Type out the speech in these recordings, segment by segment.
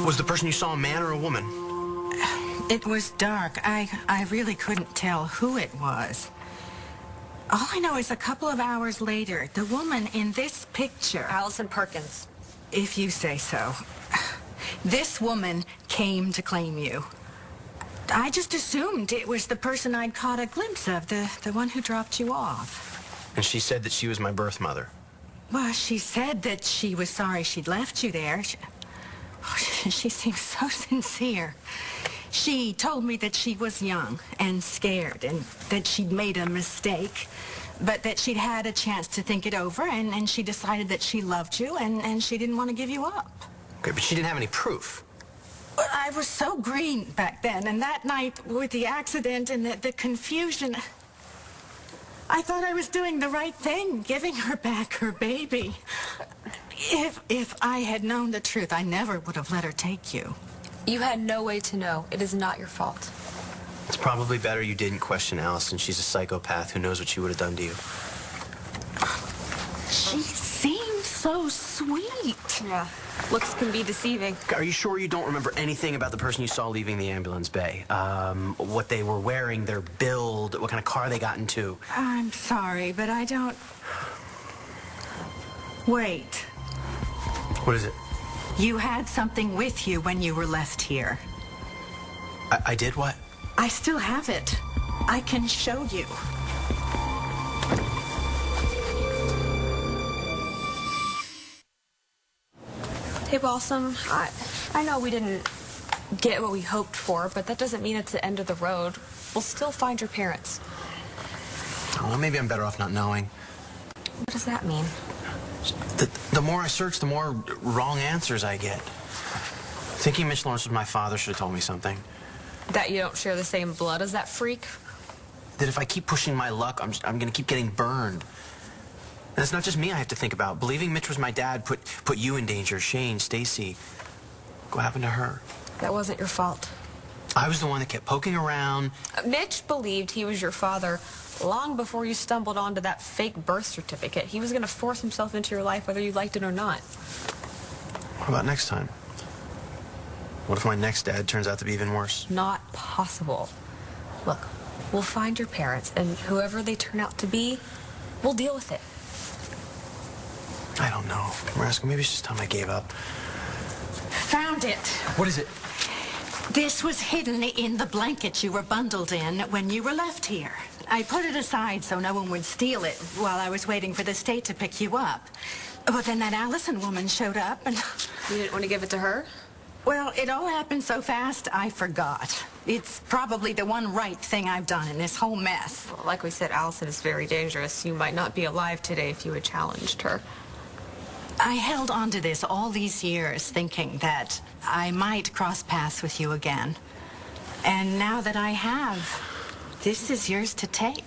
Was the person you saw a man or a woman? It was dark. I really couldn't tell who it was. All I know is a couple of hours later, the woman in this picture... Allison Perkins. If you say so. This woman came to claim you. I just assumed it was the person I'd caught a glimpse of, the one who dropped you off. And she said that she was my birth mother. Well, she said that she was sorry she'd left you there. She seems so sincere. She told me that she was young and scared and that she'd made a mistake, but that she'd had a chance to think it over and she decided that she loved you and she didn't want to give you up. Okay, but she didn't have any proof. Well, I was so green back then, and that night with the accident and the confusion, I thought I was doing the right thing, giving her back her baby. If I had known the truth, I never would have let her take you. You had no way to know. It is not your fault. It's probably better you didn't question Allison. She's a psychopath who knows what she would have done to you. She seemed so sweet. Yeah. Looks can be deceiving. Are you sure you don't remember anything about the person you saw leaving the ambulance bay? What they were wearing, their build, what kind of car they got into? I'm sorry, but I don't... Wait. What is it? You had something with you when you were left here. I did what? I still have it. I can show you. Hey, Balsam, I know we didn't get what we hoped for, but that doesn't mean it's the end of the road. We'll still find your parents. Well, maybe I'm better off not knowing. What does that mean? The more I search, the more wrong answers I get. Thinking Mitch Lawrence was my father should have told me something. That you don't share the same blood as that freak? That if I keep pushing my luck, I'm going to keep getting burned. And it's not just me I have to think about. Believing Mitch was my dad put you in danger. Shane, Stacy. What happened to her? That wasn't your fault. I was the one that kept poking around. Mitch believed he was your father long before you stumbled onto that fake birth certificate. He was going to force himself into your life whether you liked it or not. What about next time? What if my next dad turns out to be even worse? Not possible. Look, we'll find your parents, and whoever they turn out to be, we'll deal with it. I don't know. Marasco, maybe it's just time I gave up. Found it. What is it? This was hidden in the blanket you were bundled in when you were left here. I put it aside so no one would steal it while I was waiting for the state to pick you up. But then that Allison woman showed up and... You didn't want to give it to her? Well, it all happened so fast, I forgot. It's probably the one right thing I've done in this whole mess. Well, like we said, Allison is very dangerous. You might not be alive today if you had challenged her. I held on to this all these years, thinking that I might cross paths with you again. And now that I have, this is yours to take.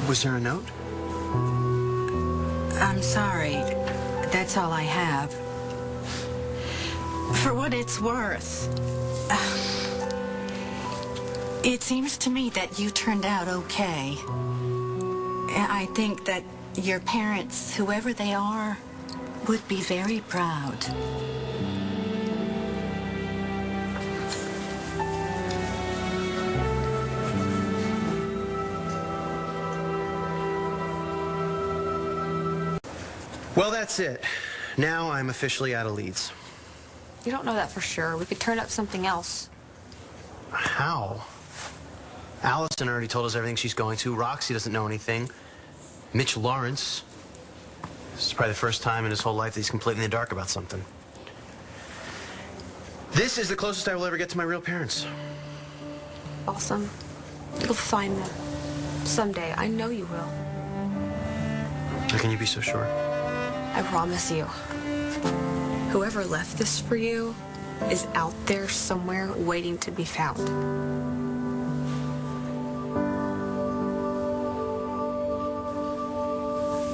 Was there a note? I'm sorry. That's all I have. For what it's worth, it seems to me that you turned out okay. I think that your parents, whoever they are, would be very proud. Well, that's it. Now I'm officially out of leads. You don't know that for sure. We could turn up something else. How? Allison already told us everything she's going to. Roxy doesn't know anything. Mitch Lawrence. This is probably the first time in his whole life that he's completely in the dark about something. This is the closest I will ever get to my real parents. Awesome. You'll find them. Someday. I know you will. How can you be so sure? I promise you. Whoever left this for you is out there somewhere waiting to be found.